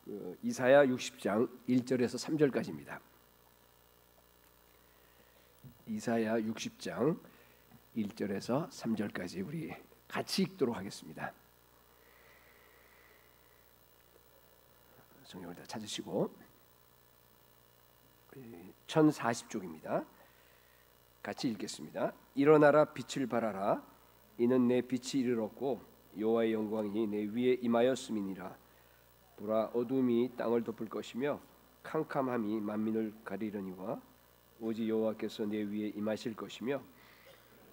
이사야 60장 1절에서 3절까지입니다. 이사야 60장 1절에서 3절까지 우리 같이 읽도록 하겠습니다. 성경을 다 찾으시고 1040쪽입니다. 같이 읽겠습니다. 일어나라, 빛을 발하라. 이는 내 빛이 이르렀고 여호와의 영광이 내 위에 임하였음이니라. 보라, 어둠이 땅을 덮을 것이며 캄캄함이 만민을 가리려니와 오직 여호와께서 내 위에 임하실 것이며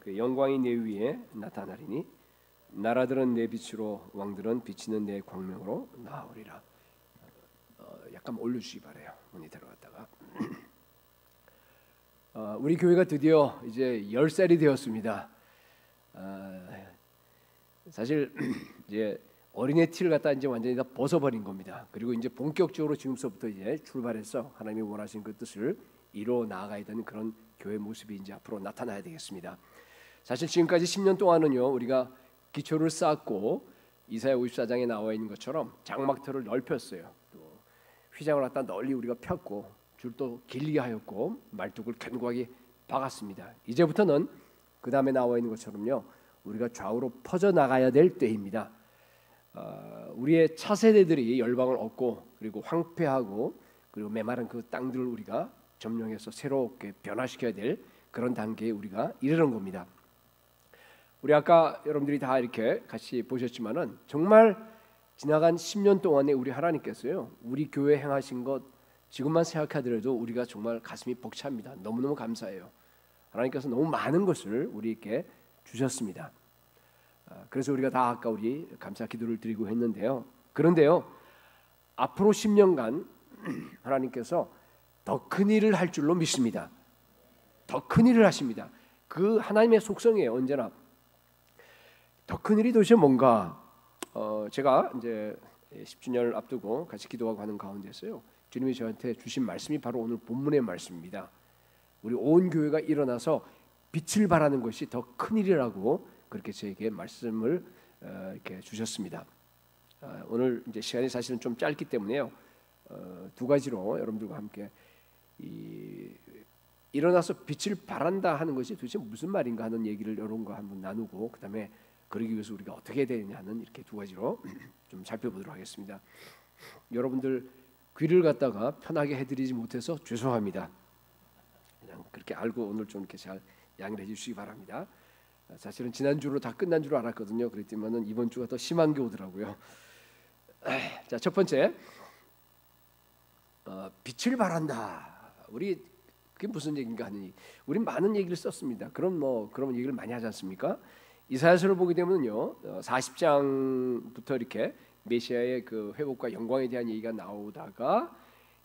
그 영광이 내 위에 나타나리니 나라들은 내 빛으로 왕들은 비치는 내 광명으로 나아오리라. 약간 올려주시기 바래요. 문이 들어갔다가 우리 교회가 드디어 이제 10살이 되었습니다. 사실 이제 어린애 티를 갖다 이제 완전히 다 벗어버린 겁니다. 그리고 이제 본격적으로 지금서부터 이제 출발해서 하나님이 원하신 그 뜻을 이루어 나아가야 되는 그런 교회 모습이 이제 앞으로 나타나야 되겠습니다. 사실 지금까지 10년 동안은요, 우리가 기초를 쌓고 이사야 54장에 나와 있는 것처럼 장막터를 넓혔어요. 또 휘장을 갖다 널리 우리가 폈고 줄도 길게 하였고 말뚝을 견고하게 박았습니다. 이제부터는 그 다음에 나와 있는 것처럼요, 우리가 좌우로 퍼져 나가야 될 때입니다. 우리의 차세대들이 열방을 얻고 그리고 황폐하고 그리고 메마른 그 땅들을 우리가 점령해서 새롭게 변화시켜야 될 그런 단계에 우리가 이르는 겁니다. 우리 아까 여러분들이 다 이렇게 같이 보셨지만은 정말 지나간 10년 동안에 우리 하나님께서요, 우리 교회 행하신 것 지금만 생각하더라도 우리가 정말 가슴이 벅찹니다. 너무너무 감사해요. 하나님께서 너무 많은 것을 우리에게 주셨습니다. 그래서 우리가 다 아까 우리 감사 기도를 드리고 했는데요. 그런데요, 앞으로 10년간 하나님께서 더 큰 일을 할 줄로 믿습니다. 더 큰 일을 하십니다. 그 하나님의 속성이에요. 언제나 더 큰 일이 도대체 뭔가? 제가 이제 10주년을 앞두고 같이 기도하고 하는 가운데서요, 주님이 저한테 주신 말씀이 바로 오늘 본문의 말씀입니다. 우리 온 교회가 일어나서 빛을 발하는 것이 더 큰 일이라고 그렇게 저에게 말씀을 이렇게 주셨습니다. 오늘 이제 시간이 사실은 좀 짧기 때문에요, 두 가지로 여러분들과 함께 일어나서 빛을 발한다 하는 것이 도대체 무슨 말인가 하는 얘기를 여러분과 한번 나누고, 그 다음에 그러기 위해서 우리가 어떻게 해야 되느냐는 이렇게 두 가지로 좀 살펴보도록 하겠습니다. 여러분들 귀를 갖다가 편하게 해드리지 못해서 죄송합니다. 그냥 그렇게 알고 오늘 좀 이렇게 잘 양해해 주시기 바랍니다. 사실은 지난주로 다 끝난 줄 알았거든요. 그랬지만은 이번 주가 더 심한 게 오더라고요. 자, 첫 번째, 빛을 발한다. 우리 그게 무슨 얘기인가 하니, 우리 많은 얘기를 썼습니다. 그런 얘기를 많이 하지 않습니까? 이사야서를 보게 되면요, 40장부터 이렇게 메시아의 그 회복과 영광에 대한 얘기가 나오다가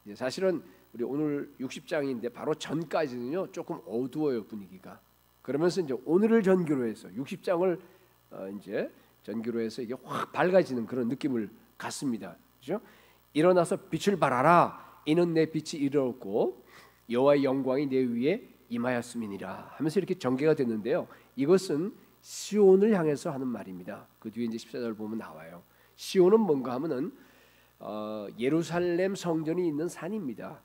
이제 사실은 우리 오늘 60장인데 바로 전까지는요 조금 어두워요, 분위기가. 그러면서 이제 오늘을 전기로 해서 60장을 이제 전기로 해서 이게 확 밝아지는 그런 느낌을 갖습니다. 그렇죠? 일어나서 빛을 발하라. 이는 내 빛이 이르렀고 여호와의 영광이 내 위에 임하였음이니라 하면서 이렇게 전개가 됐는데요. 이것은 시온을 향해서 하는 말입니다. 그 뒤에 이제 14절 보면 나와요. 시온은 뭔가 하면은 예루살렘 성전이 있는 산입니다.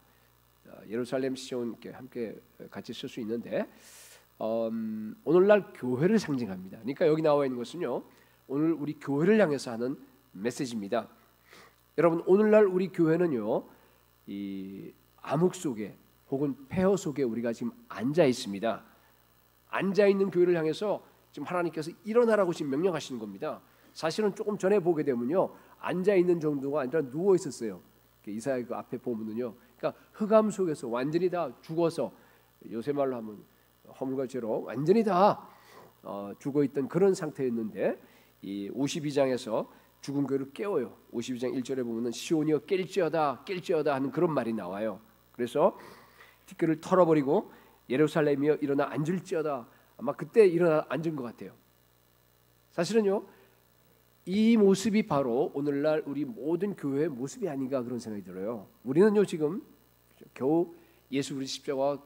예루살렘 시온 이렇게 함께 같이 쓸 수 있는데 오늘날 교회를 상징합니다. 그러니까 여기 나와 있는 것은요, 오늘 우리 교회를 향해서 하는 메시지입니다. 여러분, 오늘날 우리 교회는요, 이 암흑 속에 혹은 폐허 속에 우리가 지금 앉아 있습니다. 앉아 있는 교회를 향해서 지금 하나님께서 일어나라고 지금 명령하시는 겁니다. 사실은 조금 전에 보게 되면요, 앉아 있는 정도가 아니라 누워 있었어요. 이사야 그 앞에 보면은요, 그러니까 흑암 속에서 완전히 다 죽어서, 요새 말로 하면 허물과 죄로 완전히 다 죽어 있던 그런 상태였는데, 이 52장에서 죽은 교회를 깨워요. 52장 1절에 보면은 시온이여 깰지어다 깰지어다 하는 그런 말이 나와요. 그래서 티끌을 털어버리고 예루살렘이여 일어나 앉을지어다. 아마 그때 일어나 앉은 것 같아요. 사실은요, 이 모습이 바로 오늘날 우리 모든 교회의 모습이 아닌가 그런 생각이 들어요. 우리는요 지금 겨우 예수 그리스도 십자가와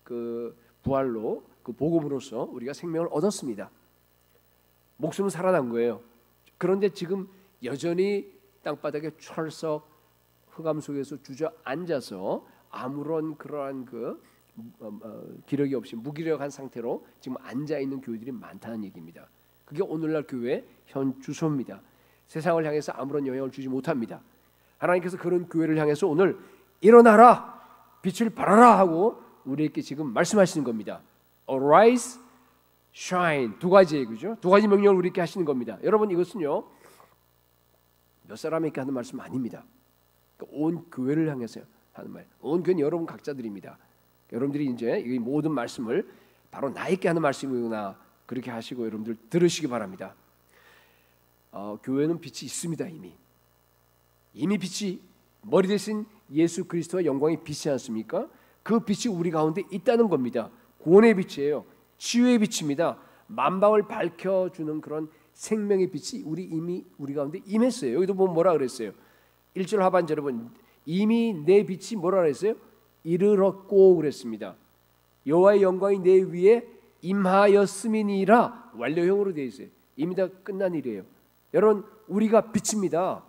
그 부활로 그 복음으로써 우리가 생명을 얻었습니다. 목숨은 살아난 거예요. 그런데 지금 여전히 땅바닥에 철석 흑암 속에서 주저앉아서 아무런 그러한 기력이 없이 무기력한 상태로 지금 앉아 있는 교회들이 많다는 얘기입니다. 그게 오늘날 교회의 현 주소입니다. 세상을 향해서 아무런 영향을 주지 못합니다. 하나님께서 그런 교회를 향해서 오늘 일어나라, 빛을 발하라 하고 우리에게 지금 말씀하시는 겁니다. Arise, shine. 두 가지 얘기죠. 두 가지 명령을 우리에게 하시는 겁니다. 여러분, 이것은요 몇 사람에게 하는 말씀 아닙니다. 온 교회를 향해서 하는 말. 온 교회는 여러분 각자들입니다. 여러분들이 이제 이 모든 말씀을 바로 나에게 하는 말씀이구나 그렇게 하시고 여러분들 들으시기 바랍니다. 교회는 빛이 있습니다. 이미 빛이 머리 대신 예수 그리스도의 영광의 빛이지 않습니까? 그 빛이 우리 가운데 있다는 겁니다. 구원의 빛이에요. 치유의 빛입니다. 만방을 밝혀주는 그런 생명의 빛이 이미 우리 가운데 임했어요. 여기도 보면 뭐라 그랬어요? 1절 하반절에 보면 이미 내 빛이 뭐라 그랬어요? 이르렀고 그랬습니다. 여호와의 영광이 내 위에 임하였음이니라 완료형으로 되어 있어요. 이미 다 끝난 일이에요. 여러분, 우리가 빛입니다.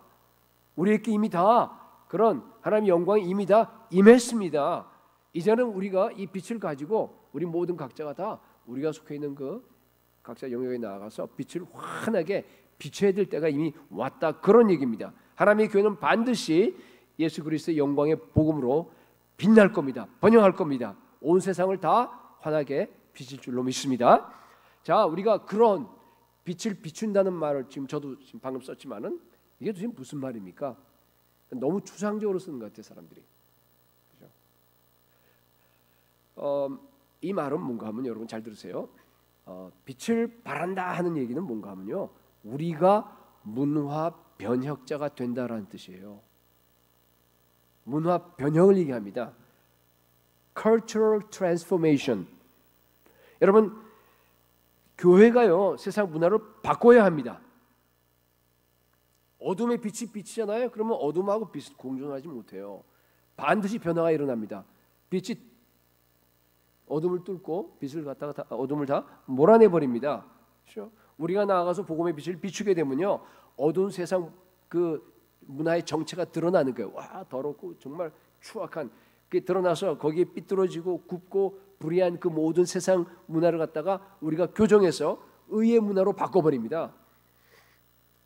우리에게 이미 다 그런 하나님의 영광이 이미 다 임했습니다. 이제는 우리가 이 빛을 가지고 우리 모든 각자가 다 우리가 속해 있는 그 각자 영역에 나아가서 빛을 환하게 비춰야 될 때가 이미 왔다, 그런 얘기입니다. 하나님의 교회는 반드시 예수 그리스도의 영광의 복음으로 빛날 겁니다. 번영할 겁니다. 온 세상을 다 환하게 비칠 줄로 믿습니다. 자, 우리가 그런 빛을 비춘다는 말을 저도 지금 방금 썼지만은 이게 도대체 무슨 말입니까? 너무 추상적으로 쓰는 것 같아요, 사람들이. 그렇죠? 이 말은 뭔가 하면 여러분 잘 들으세요. 빛을 발한다 하는 얘기는 뭔가 하면요, 우리가 문화 변혁자가 된다라는 뜻이에요. 문화 변형을 얘기합니다. Cultural transformation. 여러분, 교회가요 세상 문화를 바꿔야 합니다. 어둠의 빛이 빛이잖아요. 그러면 어둠하고 빛은 공존하지 못해요. 반드시 변화가 일어납니다. 빛이 어둠을 뚫고 빛을 갖다가 어둠을 다 몰아내 버립니다. 그렇죠? 우리가 나아가서 복음의 빛을 비추게 되면요, 어두운 세상 그 문화의 정체가 드러나는 거예요. 와, 더럽고 정말 추악한 그게 드러나서 거기에 삐뚤어지고 굽고 불의한 그 모든 세상 문화를 갖다가 우리가 교정해서 의의 문화로 바꿔버립니다.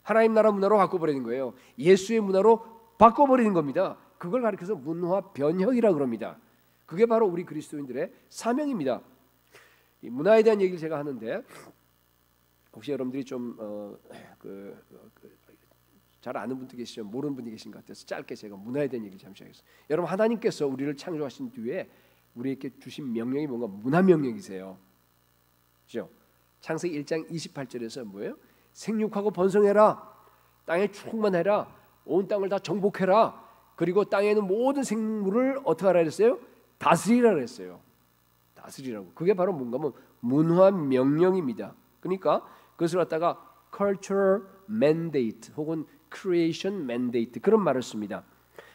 하나님 나라 문화로 바꿔버리는 거예요. 예수의 문화로 바꿔버리는 겁니다. 그걸 가리켜서 문화 변혁이라고 그럽니다. 그게 바로 우리 그리스도인들의 사명입니다. 이 문화에 대한 얘기를 제가 하는데 혹시 여러분들이 좀 잘 아는 분도 계시죠? 모르는 분이 계신 것 같아서 짧게 제가 문화에 대한 얘기를 잠시 하겠습니다. 여러분, 하나님께서 우리를 창조하신 뒤에 우리에게 주신 명령이 뭔가 문화 명령이세요. 그렇죠? 창세기 1장 28절에서 뭐예요? 생육하고 번성해라. 땅에 충만해라. 온 땅을 다 정복해라. 그리고 땅에 있는 모든 생물을 어떻게 하라 그랬어요? 다스리라 그랬어요. 다스리라고. 그게 바로 뭔가 하면 문화 명령입니다. 그러니까 그것을 갖다가 cultural mandate 혹은 creation mandate 그런 말을 씁니다.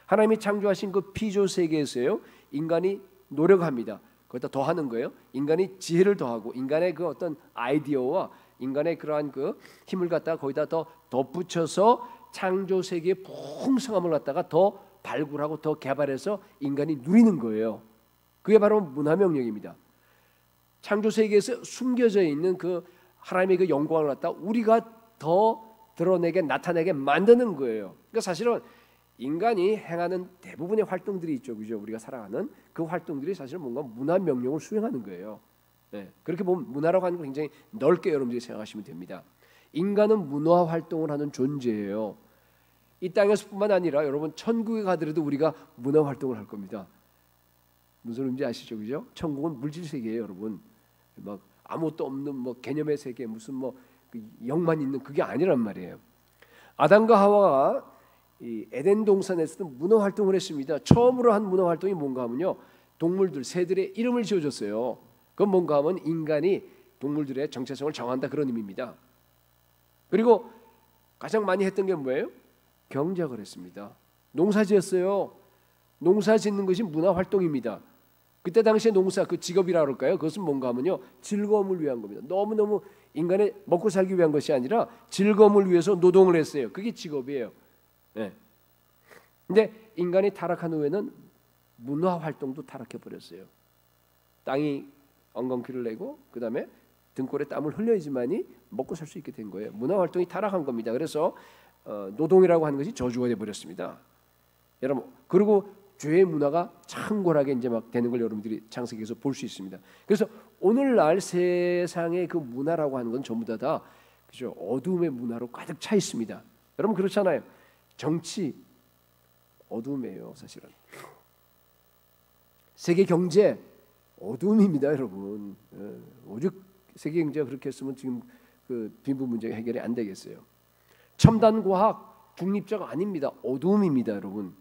하나님이 창조하신 그 피조 세계에서요, 인간이 노력합니다. 거기다 더 하는 거예요. 인간이 지혜를 더하고 인간의 그 어떤 아이디어와 인간의 그러한 그 힘을 갖다가 거기다 더 덧붙여서 창조 세계의 풍성함을 갖다가 더 발굴하고 더 개발해서 인간이 누리는 거예요. 그게 바로 문화 명령입니다. 창조 세계에서 숨겨져 있는 그 하나님의 그 영광을 갖다 우리가 더 드러내게 나타내게 만드는 거예요. 그러니까 사실은 인간이 행하는 대부분의 활동들이 있죠, 그죠? 우리가 살아가는 그 활동들이 사실 뭔가 문화 명령을 수행하는 거예요. 네, 그렇게 보면 문화라고 하는 건 굉장히 넓게 여러분들이 생각하시면 됩니다. 인간은 문화 활동을 하는 존재예요. 이 땅에서뿐만 아니라 여러분 천국에 가더라도 우리가 문화 활동을 할 겁니다. 무슨 의미인지 아시죠, 그죠? 천국은 물질 세계예요, 여러분. 막 아무것도 없는 뭐 개념의 세계, 무슨 뭐 영만 있는 그게 아니란 말이에요. 아담과 하와가 이 에덴 동산에서도 문화 활동을 했습니다. 처음으로 한 문화 활동이 뭔가 하면요, 동물들, 새들의 이름을 지어줬어요. 그건 뭔가 하면 인간이 동물들의 정체성을 정한다 그런 의미입니다. 그리고 가장 많이 했던 게 뭐예요? 경작을 했습니다. 농사지었어요. 농사짓는 것이 문화 활동입니다. 그때 당시에 농사 그 직업이라 그럴까요? 그것은 뭔가 하면요, 즐거움을 위한 겁니다. 너무너무 인간의 먹고 살기 위한 것이 아니라 즐거움을 위해서 노동을 했어요. 그게 직업이에요. 네. 근데 인간이 타락한 후에는 문화 활동도 타락해 버렸어요. 땅이 엉겅퀴를 내고 그 다음에 등골에 땀을 흘려야지만이 먹고 살 수 있게 된 거예요. 문화 활동이 타락한 겁니다. 그래서 노동이라고 하는 것이 저주가 돼 버렸습니다. 여러분, 그리고 죄의 문화가 창궐하게 이제 막 되는 걸 여러분들이 창세기에서 볼 수 있습니다. 그래서 오늘날 세상의 그 문화라고 하는 건 전부 다 그죠? 어둠의 문화로 가득 차 있습니다. 여러분 그렇잖아요. 정치 어둠이에요, 사실은. 세계 경제 어둠입니다, 여러분. 오죽 세계 경제가 그렇게 했으면 지금 그 빈부 문제가 해결이 안 되겠어요. 첨단 과학 중립자가 아닙니다. 어둠입니다, 여러분.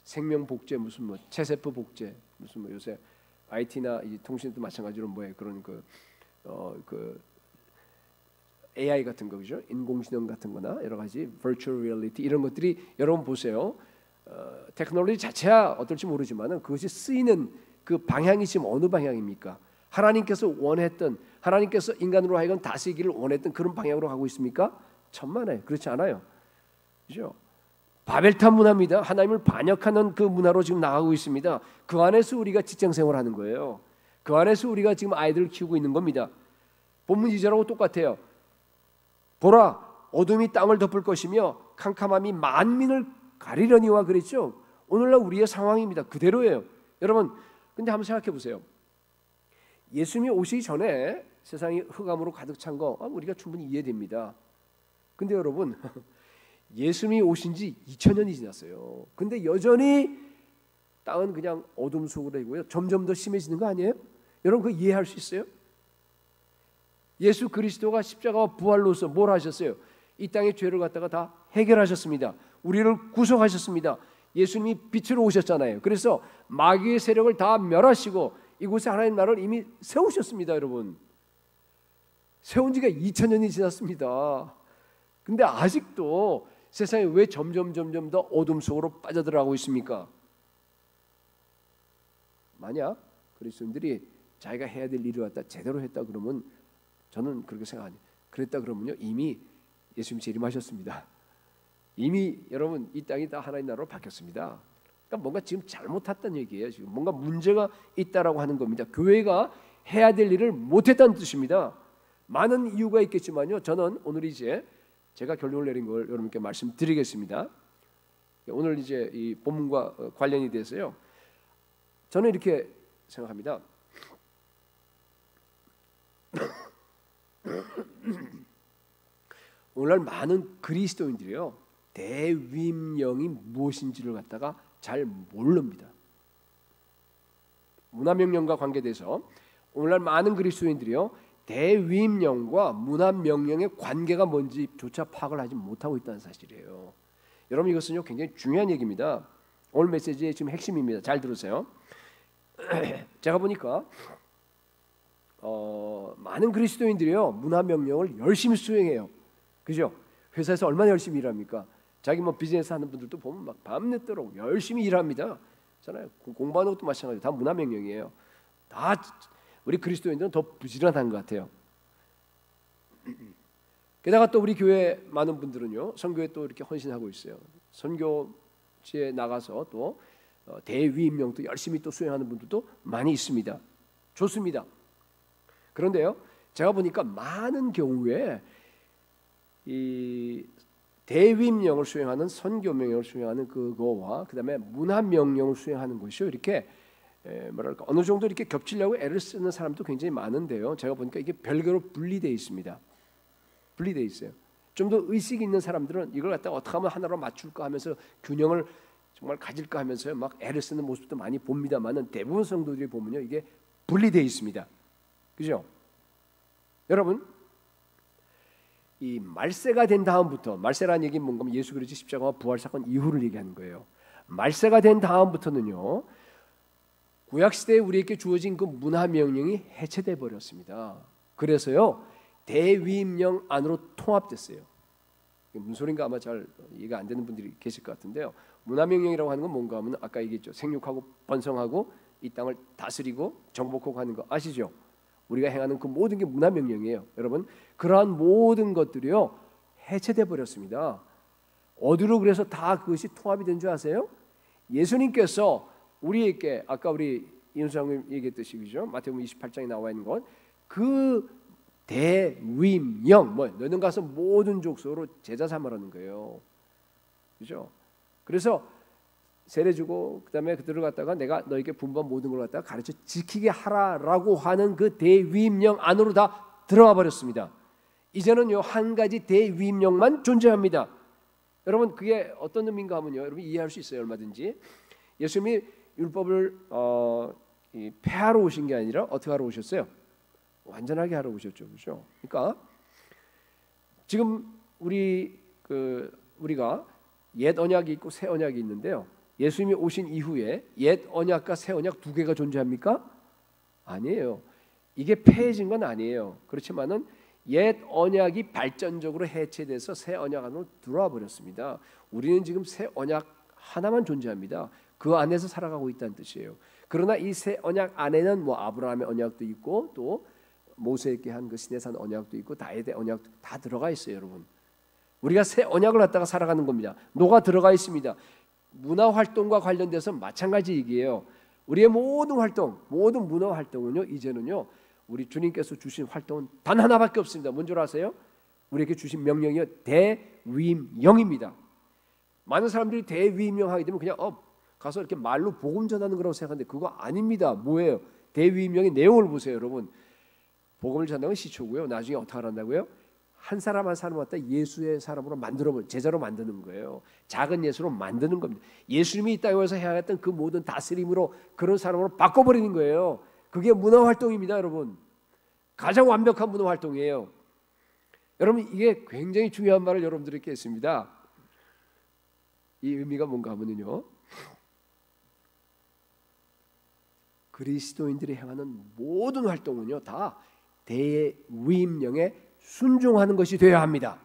생명 복제 무슨 뭐 체세포 복제 무슨 뭐 요새 IT나 이 통신도 마찬가지로 뭐에 그런 그 AI 같은 거 그죠? 인공지능 같은 거나 여러 가지 virtual reality 이런 것들이 여러분 보세요. 테크놀로지 자체야 어떨지 모르지만은 그것이 쓰이는 그 방향이 지금 어느 방향입니까? 하나님께서 원했던 하나님께서 인간으로 하여금 다스리기를 원했던 그런 방향으로 가고 있습니까? 천만에 그렇지 않아요. 그죠? 바벨탑 문화입니다. 하나님을 반역하는 그 문화로 지금 나가고 있습니다. 그 안에서 우리가 직장 생활하는 거예요. 그 안에서 우리가 지금 아이들을 키우고 있는 겁니다. 본문 2절하고 똑같아요. 보라, 어둠이 땅을 덮을 것이며 캄캄함이 만민을 가리려니와 그랬죠. 오늘날 우리의 상황입니다. 그대로예요. 여러분, 근데 한번 생각해 보세요. 예수님이 오시기 전에 세상이 흑암으로 가득 찬 거 우리가 충분히 이해됩니다. 근데 여러분, 예수님이 오신 지 2000년이 지났어요. 근데 여전히 땅은 그냥 어둠 속으로 되고요. 점점 더 심해지는 거 아니에요? 여러분 그거 이해할 수 있어요? 예수 그리스도가 십자가와 부활로서 뭘 하셨어요? 이 땅의 죄를 갖다가 다 해결하셨습니다. 우리를 구속하셨습니다. 예수님이 빛으로 오셨잖아요. 그래서 마귀의 세력을 다 멸하시고 이곳에 하나님 나라를 이미 세우셨습니다, 여러분. 세운 지가 2000년이 지났습니다. 근데 아직도 세상이 왜 점점 더 어둠 속으로 빠져들어가고 있습니까? 만약 그리스도인들이 자기가 해야 될 일을 갖다 제대로 했다 그러면 저는 그렇게 생각합니다. 그랬다 그러면요 이미 예수님 재림하셨습니다. 이미 여러분 이 땅이 다 하나님 나라로 바뀌었습니다. 그러니까 뭔가 지금 잘못했다는 얘기예요. 지금 뭔가 문제가 있다라고 하는 겁니다. 교회가 해야 될 일을 못했다는 뜻입니다. 많은 이유가 있겠지만요. 저는 오늘 이제 제가 결론을 내린 걸 여러분께 말씀드리겠습니다. 오늘 이제 이 본문과 관련이 돼서요. 저는 이렇게 생각합니다. 오늘날 많은 그리스도인들이요. 대위임령이 무엇인지를 갖다가 잘 모릅니다. 문화명령과 관계돼서 오늘날 많은 그리스도인들이요. 대위임령과 문화명령의 관계가 뭔지조차 파악을 하지 못하고 있다는 사실이에요. 여러분 이것은요 굉장히 중요한 얘기입니다. 오늘 메시지의 지금 핵심입니다. 잘 들으세요. 제가 보니까 많은 그리스도인들이요 문화명령을 열심히 수행해요. 그죠? 회사에서 얼마나 열심히 일합니까? 자기 뭐 비즈니스 하는 분들도 보면 막 밤늦도록 열심히 일합니다. 잖아요. 공부하는 것도 마찬가지예요. 다 문화명령이에요. 다 우리 그리스도인들은 더 부지런한 것 같아요. 게다가 또 우리 교회 많은 분들은요 선교에 또 이렇게 헌신하고 있어요. 선교지에 나가서 또 대위임령도 열심히 또 수행하는 분들도 많이 있습니다. 좋습니다. 그런데요 제가 보니까 많은 경우에 이 대위임령을 수행하는 선교명령을 수행하는 그거와 그 다음에 문화명령을 수행하는 것이요 이렇게 뭐랄까 어느 정도 이렇게 겹치려고 애를 쓰는 사람도 굉장히 많은데요. 제가 보니까 이게 별개로 분리되어 있습니다. 분리되어 있어요. 좀 더 의식 있는 사람들은 이걸 갖다가 어떻게 하면 하나로 맞출까 하면서 균형을 정말 가질까 하면서 막 애를 쓰는 모습도 많이 봅니다만은 대부분 성도들이 보면요 이게 분리되어 있습니다. 그죠? 여러분 이 말세가 된 다음부터 말세라는 얘기는 뭔가 예수 그리스도 십자가와 부활 사건 이후를 얘기하는 거예요. 말세가 된 다음부터는요 구약 시대에 우리에게 주어진 그 문화 명령이 해체돼 버렸습니다. 그래서요 대위임령 안으로 통합됐어요. 무슨 소린가 아마 잘 이해가 안 되는 분들이 계실 것 같은데요. 문화 명령이라고 하는 건 뭔가 하면 아까 얘기했죠. 생육하고 번성하고 이 땅을 다스리고 정복하고 하는 거 아시죠? 우리가 행하는 그 모든 게 문화 명령이에요. 여러분 그러한 모든 것들이요 해체돼 버렸습니다. 어디로 그래서 다 그것이 통합이 된 줄 아세요? 예수님께서 우리에게 아까 우리 이은수장님 얘기했듯이 그죠? 마태복음 28장에 나와 있는 것 그 대위명 너는 가서 모든 족속으로 제자 삼으라는 거예요. 그죠? 그래서 세례 주고 그다음에 그들을 갖다가 내가 너에게 분부한 모든 걸 갖다가 가르쳐 지키게 하라라고 하는 그 대위명 안으로 다 들어와 버렸습니다. 이제는요 한 가지 대위명만 존재합니다. 여러분 그게 어떤 의미인가 하면요, 여러분 이해할 수 있어요. 얼마든지 예수님이 율법을 폐하러 오신 게 아니라 어떻게 하러 오셨어요? 완전하게 하러 오셨죠, 그렇죠? 그러니까 지금 우리가 옛 언약이 있고 새 언약이 있는데요. 예수님이 오신 이후에 옛 언약과 새 언약 두 개가 존재합니까? 아니에요. 이게 폐해진 건 아니에요. 그렇지만은 옛 언약이 발전적으로 해체돼서 새 언약 안으로 들어와 버렸습니다. 우리는 지금 새 언약 하나만 존재합니다. 그 안에서 살아가고 있다는 뜻이에요. 그러나 이 새 언약 안에는 뭐 아브라함의 언약도 있고 또 모세에게 한 그 시내산 언약도 있고 다윗의 언약도 다 들어가 있어요, 여러분. 우리가 새 언약을 갖다가 살아가는 겁니다. 녹아 들어가 있습니다. 문화 활동과 관련돼서 마찬가지 얘기예요. 우리의 모든 활동, 모든 문화 활동은요, 이제는요, 우리 주님께서 주신 활동은 단 하나밖에 없습니다. 뭔 줄 아세요? 우리에게 주신 명령이요, 대위임령입니다. 많은 사람들이 대위임령 되면 그냥 가서 이렇게 말로 복음 전하는 거라고 생각하는데 그거 아닙니다. 뭐예요? 대위임령의 내용을 보세요, 여러분. 복음을 전하는 건 시초고요. 나중에 어떻게 한다고요? 한 사람 한 사람 갖다 예수의 사람으로 만들어 제자로 만드는 거예요. 작은 예수로 만드는 겁니다. 예수님이 이 땅에서 행했던 그 모든 다스림으로 그런 사람으로 바꿔버리는 거예요. 그게 문화 활동입니다, 여러분. 가장 완벽한 문화 활동이에요. 여러분 이게 굉장히 중요한 말을 여러분들에게 했습니다. 이 의미가 뭔가 하면요, 그리스도인들이 행하는 모든 활동은요 다 대위임령에 순종하는 것이 되어야 합니다.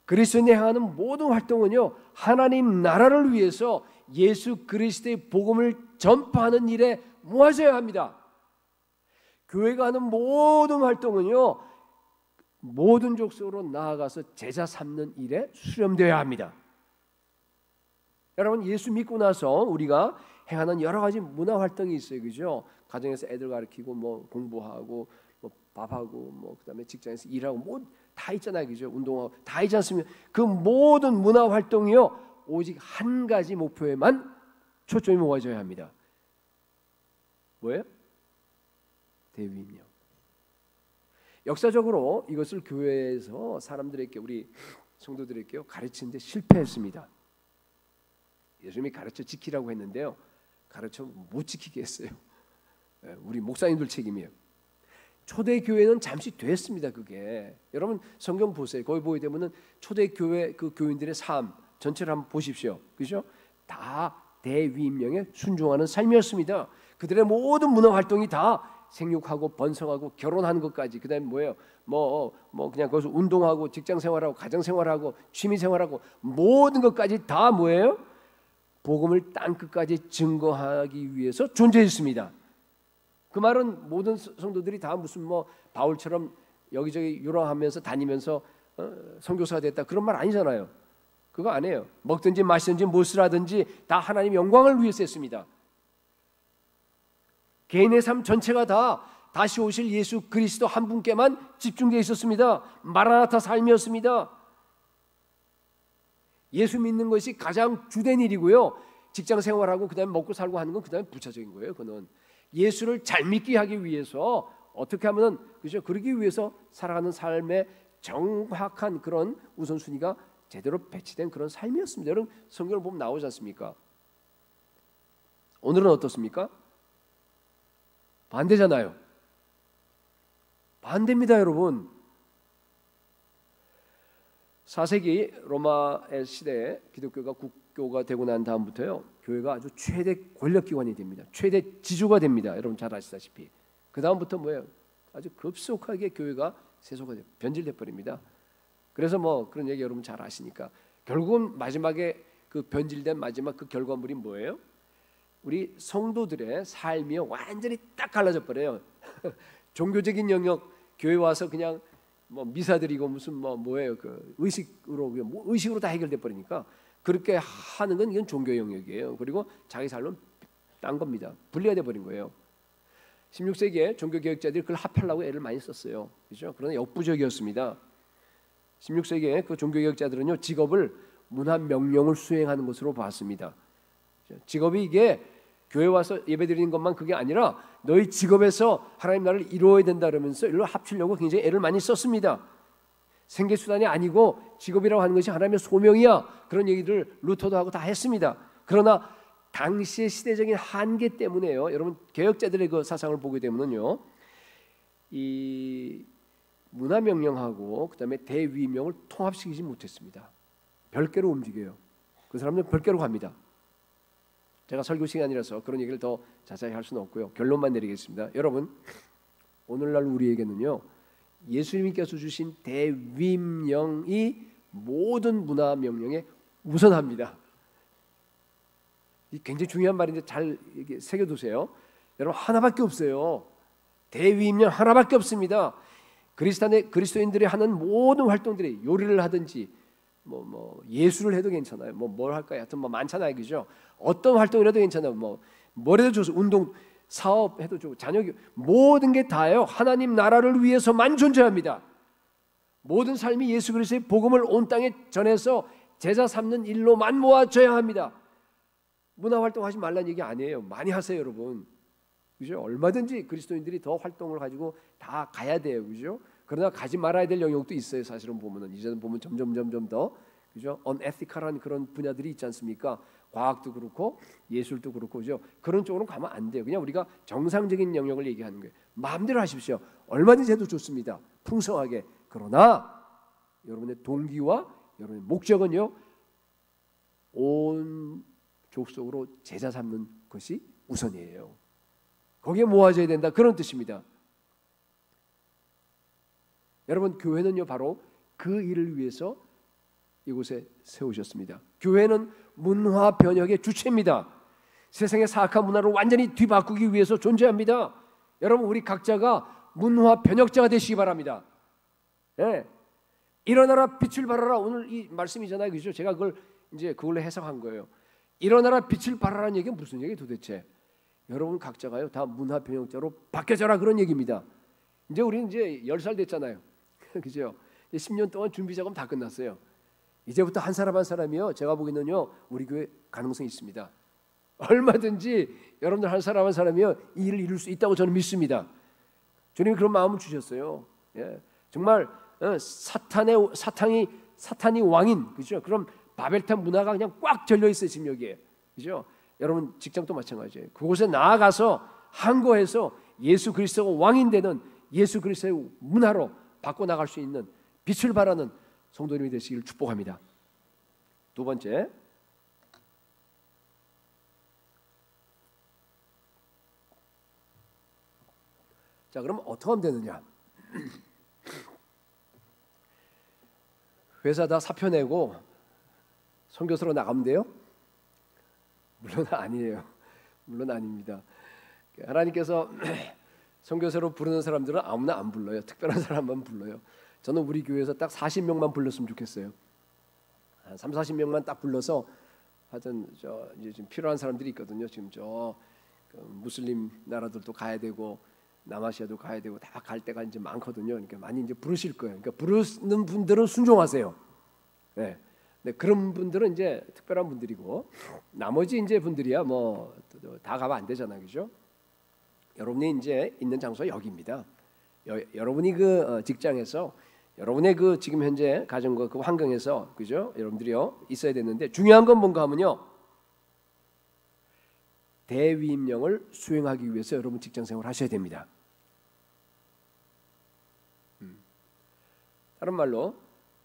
그리스도인이 행하는 모든 활동은요 하나님 나라를 위해서 예수 그리스도의 복음을 전파하는 일에 모아져야 합니다. 교회가 하는 모든 활동은요 모든 족속으로 나아가서 제자 삼는 일에 수렴되어야 합니다. 여러분 예수 믿고 나서 우리가 행하는 여러 가지 문화 활동이 있어요, 그죠? 가정에서 애들 가르치고 뭐 공부하고 뭐 밥하고 뭐 그다음에 직장에서 일하고 뭐 다 있잖아요, 그죠? 운동하고 다 있지 않습니까? 그 모든 문화 활동이요 오직 한 가지 목표에만 초점이 모아져야 합니다. 뭐예요? 대위임령. 역사적으로 이것을 교회에서 사람들에게 우리 성도들에게 가르치는데 실패했습니다. 예수님이 가르쳐 지키라고 했는데요, 가르쳐 못 지키게 했어요. 우리 목사님들 책임이에요. 초대교회는 잠시 됐습니다. 그게 여러분 성경 보세요. 거기 보게 되면은 초대교회 그 교인들의 삶 전체를 한번 보십시오. 그죠? 다 대위임령에 순종하는 삶이었습니다. 그들의 모든 문화 활동이 다 생육하고 번성하고 결혼하는 것까지, 그다음에 뭐예요? 뭐 그냥 거기서 운동하고 직장 생활하고 가정 생활하고 취미 생활하고 모든 것까지 다 뭐예요? 복음을 땅 끝까지 증거하기 위해서 존재했습니다. 그 말은 모든 성도들이 다 무슨 뭐 바울처럼 여기저기 유랑하면서 다니면서 선교사가 됐다 그런 말 아니잖아요. 그거 아니에요. 먹든지 마시든지 무엇을 하든지 다 하나님 영광을 위해서 했습니다. 개인의 삶 전체가 다 다시 오실 예수 그리스도 한 분께만 집중되어 있었습니다. 마라나타 삶이었습니다. 예수 믿는 것이 가장 주된 일이고요. 직장 생활하고 그다음에 먹고 살고 하는 건 그다음에 부차적인 거예요. 그는 예수를 잘 믿게 하기 위해서 어떻게 하면은 그죠? 그러기 위해서 살아가는 삶의 정확한 그런 우선순위가 제대로 배치된 그런 삶이었습니다. 여러분 성경을 보면 나오지 않습니까? 오늘은 어떻습니까? 반대잖아요. 반대입니다, 여러분. 4세기 로마의 시대에 기독교가 국교가 되고 난 다음부터요, 교회가 아주 최대 권력기관이 됩니다. 최대 지주가 됩니다. 여러분 잘 아시다시피. 그 다음부터 뭐예요? 아주 급속하게 교회가 세속화 변질돼 버립니다. 그래서 뭐 그런 얘기 여러분 잘 아시니까 결국은 마지막에 그 변질된 마지막 그 결과물이 뭐예요? 우리 성도들의 삶이 완전히 딱 갈라져 버려요. 종교적인 영역 교회 와서 그냥 뭐 미사들이고 무슨 뭐예요 그 의식으로 다 해결돼 버리니까 그렇게 하는 건 이건 종교 영역이에요. 그리고 자기 삶은 딴 겁니다. 분리가 돼 버린 거예요. 16세기에 종교 개혁자들이 그걸 합하려고 애를 많이 썼어요. 그렇죠? 그러나 역부족이었습니다. 16세기에 그 종교 개혁자들은요 직업을 문화 명령을 수행하는 것으로 봤습니다. 직업이 이게 교회 와서 예배드리는 것만 그게 아니라 너희 직업에서 하나님 나라를 이루어야 된다 그러면서 이를 합치려고 굉장히 애를 많이 썼습니다. 생계수단이 아니고 직업이라고 하는 것이 하나님의 소명이야. 그런 얘기를 루터도 하고 다 했습니다. 그러나 당시의 시대적인 한계 때문에요. 여러분 개혁자들의 그 사상을 보게 되면요, 이 문화 명령하고 그다음에 대위명을 통합시키지 못했습니다. 별개로 움직여요. 그 사람들은 별개로 갑니다. 제가 설교 시간이라서 그런 얘기를 더 자세히 할 수는 없고요. 결론만 내리겠습니다. 여러분 오늘날 우리에게는요 예수님께서 주신 대위명이 모든 문화 명령에 우선합니다. 이 굉장히 중요한 말인데 잘 새겨두세요. 여러분 하나밖에 없어요. 대위명 하나밖에 없습니다. 그리스도인들이 하는 모든 활동들이 요리를 하든지 뭐 예술을 해도 괜찮아요. 뭘 할까요? 하여튼 많잖아요, 그죠? 어떤 활동이라도 괜찮아요. 뭐라도 좋소. 운동, 사업 해도 좋고 자녀 모든 게 다예요. 하나님 나라를 위해서만 존재합니다. 모든 삶이 예수 그리스도의 복음을 온 땅에 전해서 제자 삼는 일로만 모아져야 합니다. 문화 활동하지 말라는 얘기 아니에요. 많이 하세요, 여러분. 그죠? 얼마든지 그리스도인들이 더 활동을 가지고 다 가야 돼요, 그죠? 그러나 가지 말아야 될 영역도 있어요. 사실은 보면은 이제는 보면 점점 더 그죠? unethical한 그런 분야들이 있지 않습니까? 과학도 그렇고 예술도 그렇고 그죠? 그런 쪽으로 가면 안 돼요. 그냥 우리가 정상적인 영역을 얘기하는 거예요. 마음대로 하십시오. 얼마든지 해도 좋습니다. 풍성하게. 그러나 여러분의 동기와 여러분의 목적은요, 온 족속으로 제자 삼는 것이 우선이에요. 거기에 모아져야 된다. 그런 뜻입니다. 여러분 교회는요 바로 그 일을 위해서 이곳에 세우셨습니다. 교회는 문화 변혁의 주체입니다. 세상의 사악한 문화를 완전히 뒤바꾸기 위해서 존재합니다. 여러분 우리 각자가 문화 변혁자가 되시기 바랍니다. 네. 일어나라 빛을 발하라. 오늘 이 말씀이잖아요, 그죠? 제가 그걸로 해석한 거예요. 일어나라 빛을 발하라는 얘기는 무슨 얘기 도대체? 여러분 각자가요 다 문화 변혁자로 바뀌어져라 그런 얘기입니다. 이제 우리는 이제 10살 됐잖아요. 그죠? 10년 동안 준비 작업 다 끝났어요. 이제부터 한 사람 한 사람이요. 제가 보기에는요 우리 교회 가능성이 있습니다. 얼마든지 여러분들 한 사람 한 사람이요 이 일을 이룰 수 있다고 저는 믿습니다. 주님이 그런 마음을 주셨어요. 예. 정말 사탄이 왕인 그죠? 그럼 바벨탑 문화가 그냥 꽉 절려 있어요 지금 여기에. 그죠? 여러분 직장도 마찬가지예요. 그곳에 나아가서 항거해서 예수 그리스도가 왕인 되는 예수 그리스도의 문화로 바꿔 나갈 수 있는 빛을 발하는 성도님이 되시기를 축복합니다. 두 번째, 자 그럼 어떻게 하면 되느냐? 회사 다 사표 내고 선교사로 나가면 돼요? 물론 아니에요. 물론 아닙니다. 하나님께서 선교사로 부르는 사람들은 아무나 안 불러요. 특별한 사람만 불러요. 저는 우리 교회에서 딱 40명만 불렀으면 좋겠어요. 한 3, 40명만 딱 불러서 하여튼 이제 지금 필요한 사람들이 있거든요. 지금 그 무슬림 나라들도 가야 되고 남아시아도 가야 되고 다 갈 때가 이제 많거든요. 그러니까 많이 이제 부르실 거예요. 그러니까 부르는 분들은 순종하세요. 네. 네, 그런 분들은 이제 특별한 분들이고 나머지 이제 분들이야 뭐 다 가면 안 되잖아요, 그죠? 여러분이 이제 있는 장소가 여기입니다. 여러분이 그 직장에서 여러분의 그 지금 현재 가정과 그 환경에서 그죠? 여러분들이요 있어야 되는데 중요한 건 뭔가 하면요 대위임령을 수행하기 위해서 여러분 직장 생활을 하셔야 됩니다. 다른 말로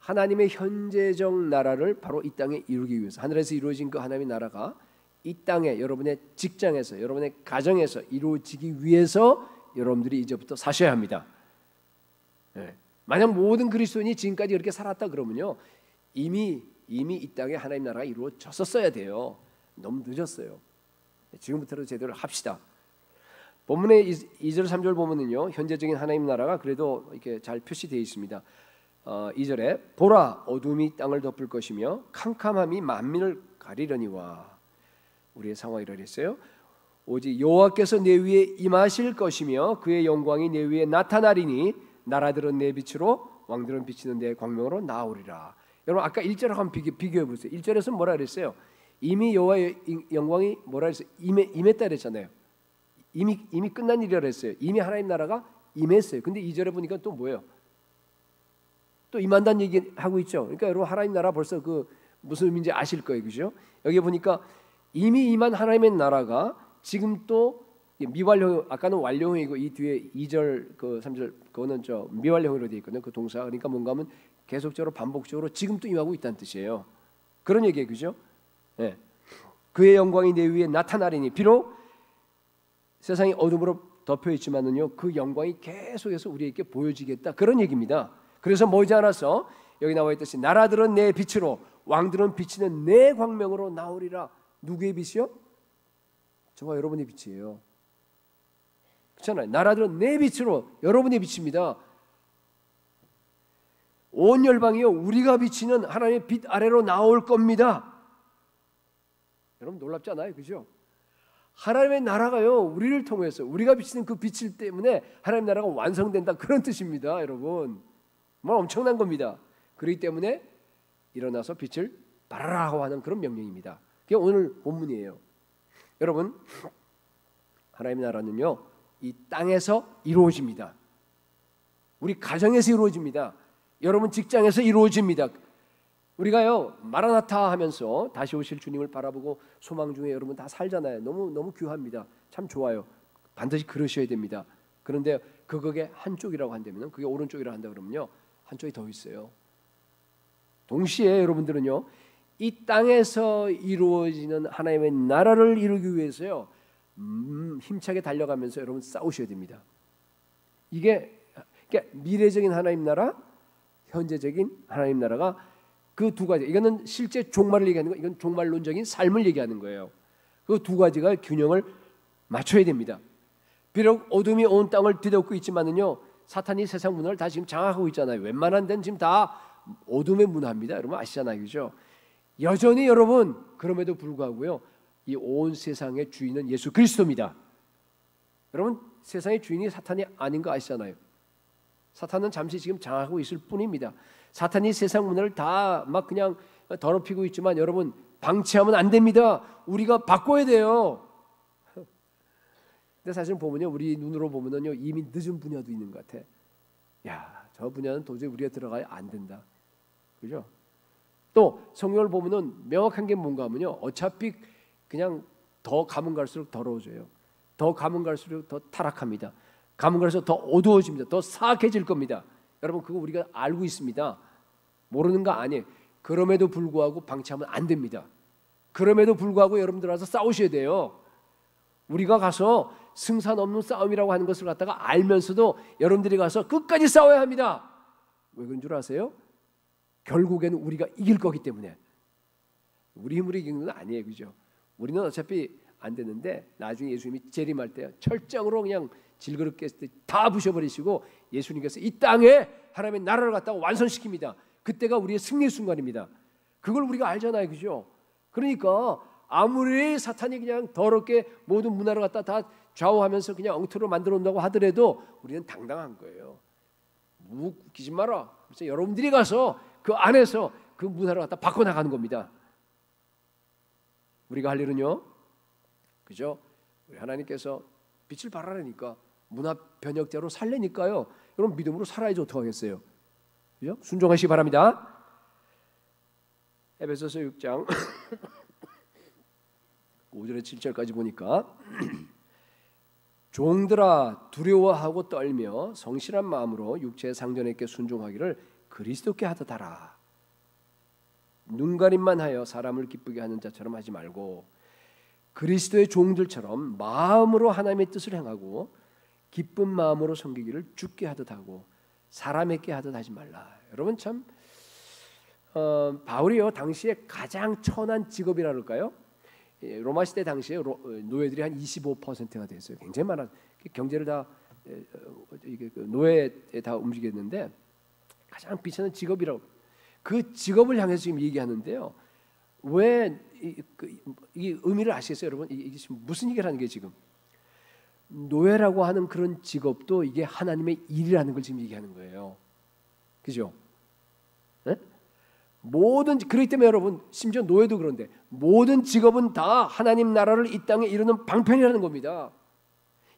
하나님의 현재적 나라를 바로 이 땅에 이루기 위해서 하늘에서 이루어진 그 하나님의 나라가 이 땅에 여러분의 직장에서 여러분의 가정에서 이루어지기 위해서 여러분들이 이제부터 사셔야 합니다. 네. 만약 모든 그리스도인이 지금까지 그렇게 살았다 그러면요 이미 이 땅에 하나님 나라가 이루어졌었어야 돼요. 너무 늦었어요. 지금부터라도 제대로 합시다. 본문의 2절 3절 보면은요, 현재적인 하나님 나라가 그래도 이렇게 잘 표시되어 있습니다. 2절에 보라 어둠이 땅을 덮을 것이며 캄캄함이 만민을 가리려니와, 우리의 상황이 이러했어요. 오직 여호와께서 내 위에 임하실 것이며 그의 영광이 내 위에 나타나리니 나라들은 내 빛으로 왕들은 비치는 내 광명으로 나오리라. 여러분 아까 1절하고 한번 비교해 보세요. 1절에서 뭐라 그랬어요? 이미 여호와의 영광이 뭐라 그랬어요? 임했다 그랬잖아요. 이미 끝난 일이라 그랬어요. 이미 하나님 나라가 임했어요. 근데 2절에 보니까 또 뭐예요? 또 임한다는 얘기 하고 있죠. 그러니까 여러분 하나님 나라 벌써 그 무슨 의미인지 아실 거예요, 그죠? 여기 보니까 이미 임한 하나님의 나라가 지금 또 미완료, 아까는 완료형이고 이 뒤에 2절 그 3절 그거는 저 미완료형으로 되어 있거든요. 그 동사. 그러니까 뭔가 하면 계속적으로 반복적으로 지금 또 임하고 있다는 뜻이에요. 그런 얘기예요, 그죠? 네. 그의 영광이 내 위에 나타나리니, 비록 세상이 어둠으로 덮여 있지만은요, 그 영광이 계속해서 우리에게 보여지겠다, 그런 얘기입니다. 그래서 머지않아서 여기 나와 있듯이 나라들은 내 빛으로 왕들은 비치는 내 광명으로 나오리라. 누구의 빛이요? 저와 여러분의 빛이에요. 그렇잖아요. 나라들은 내 빛으로, 여러분의 빛입니다. 온 열방이요 우리가 비치는 하나님의 빛 아래로 나올 겁니다. 여러분 놀랍지 않아요? 그죠? 하나님의 나라가요 우리를 통해서, 우리가 비치는 그 빛을 때문에 하나님의 나라가 완성된다, 그런 뜻입니다. 여러분 정말 엄청난 겁니다. 그렇기 때문에 일어나서 빛을 발하라고 하는 그런 명령입니다. 그게 오늘 본문이에요. 여러분 하나님의 나라는요 이 땅에서 이루어집니다. 우리 가정에서 이루어집니다. 여러분 직장에서 이루어집니다. 우리가요 마라나타 하면서 다시 오실 주님을 바라보고 소망 중에 여러분 다 살잖아요. 너무 귀합니다. 참 좋아요. 반드시 그러셔야 됩니다. 그런데 그게 한쪽이라고 한다면, 그게 오른쪽이라고 한다 그러면요 한쪽이 더 있어요. 동시에 여러분들은요 이 땅에서 이루어지는 하나님의 나라를 이루기 위해서요 힘차게 달려가면서 여러분 싸우셔야 됩니다. 이게 그러니까 미래적인 하나님 나라, 현재적인 하나님 나라가 그 두 가지, 이거는 실제 종말을 얘기하는 거, 이건 종말론적인 삶을 얘기하는 거예요. 그 두 가지가 균형을 맞춰야 됩니다. 비록 어둠이 온 땅을 뒤덮고 있지만은요 사탄이 세상 문화를 다 지금 장악하고 있잖아요. 웬만한 데는 지금 다 어둠의 문화입니다. 여러분 아시잖아요, 그죠? 여전히 여러분 그럼에도 불구하고요 이 온 세상의 주인은 예수 그리스도입니다. 여러분 세상의 주인이 사탄이 아닌 거 아시잖아요. 사탄은 잠시 지금 장악하고 있을 뿐입니다. 사탄이 세상 문화를 다 막 그냥 더럽히고 있지만 여러분 방치하면 안 됩니다. 우리가 바꿔야 돼요. 근데 사실 보면요 우리 눈으로 보면은요 이미 늦은 분야도 있는 것 같아. 야, 저 분야는 도저히 우리가 들어가야 안 된다, 그죠? 또 성경을 보면은 명확한 게 뭔가 하면요 어차피 그냥 더 가면 갈수록 더러워져요. 더 가면 갈수록 더 타락합니다. 가면 갈수록 더 어두워집니다. 더 사악해질 겁니다. 여러분 그거 우리가 알고 있습니다. 모르는 거 아니에요. 그럼에도 불구하고 방치하면 안 됩니다. 그럼에도 불구하고 여러분들 와서 싸우셔야 돼요. 우리가 가서 승산 없는 싸움이라고 하는 것을 갖다가 알면서도 여러분들이 가서 끝까지 싸워야 합니다. 왜 그런 줄 아세요? 결국에는 우리가 이길 거기 때문에. 우리 힘으로 이기는 건 아니에요, 그죠? 우리는 어차피 안 되는데 나중에 예수님이 재림할 때 철장으로 그냥 질그릇 깼을 때 다 부셔버리시고 예수님께서 이 땅에 하나님의 나라를 갖다가 완성시킵니다. 그때가 우리의 승리 순간입니다. 그걸 우리가 알잖아요, 그죠? 그러니까 아무리 사탄이 그냥 더럽게 모든 문화를 갖다 다 좌우하면서 그냥 엉터리로 만들어 온다고 하더라도 우리는 당당한 거예요. 웃기지 마라. 그래서 여러분들이 가서 그 안에서 그 문화를 갖다 바꿔나가는 겁니다. 우리가 할 일은요, 그죠? 우리 하나님께서 빛을 발하라니까 문화 변혁자로 살래니까요. 여러분 믿음으로 살아야지 어떡하겠어요? 그죠? 순종하시기 바랍니다. 에베소서 6장 5절에 7절까지 보니까 종들아 두려워하고 떨며 성실한 마음으로 육체의 상전에게 순종하기를 그리스도께 하듯하라. 눈가림만 하여 사람을 기쁘게 하는 자처럼 하지 말고 그리스도의 종들처럼 마음으로 하나님의 뜻을 행하고 기쁜 마음으로 섬기기를 주께 하듯 하고 사람에게 하듯 하지 말라. 여러분 참 바울이요 당시에 가장 천한 직업이라 그럴까요? 로마 시대 당시에 노예들이 한 25%가 됐어요. 굉장히 많아. 경제를 다 이게 노예에 다 움직였는데 가장 비싼 직업이라고 그 직업을 향해서 지금 얘기하는데요. 왜 이 의미를 아시겠어요, 여러분? 이게 지금 무슨 얘기를 하는 게 지금 노예라고 하는 그런 직업도 이게 하나님의 일이라는 걸 지금 얘기하는 거예요. 그죠? 네? 그렇기 때문에 여러분 심지어 노예도 그런데 모든 직업은 다 하나님 나라를 이 땅에 이루는 방편이라는 겁니다.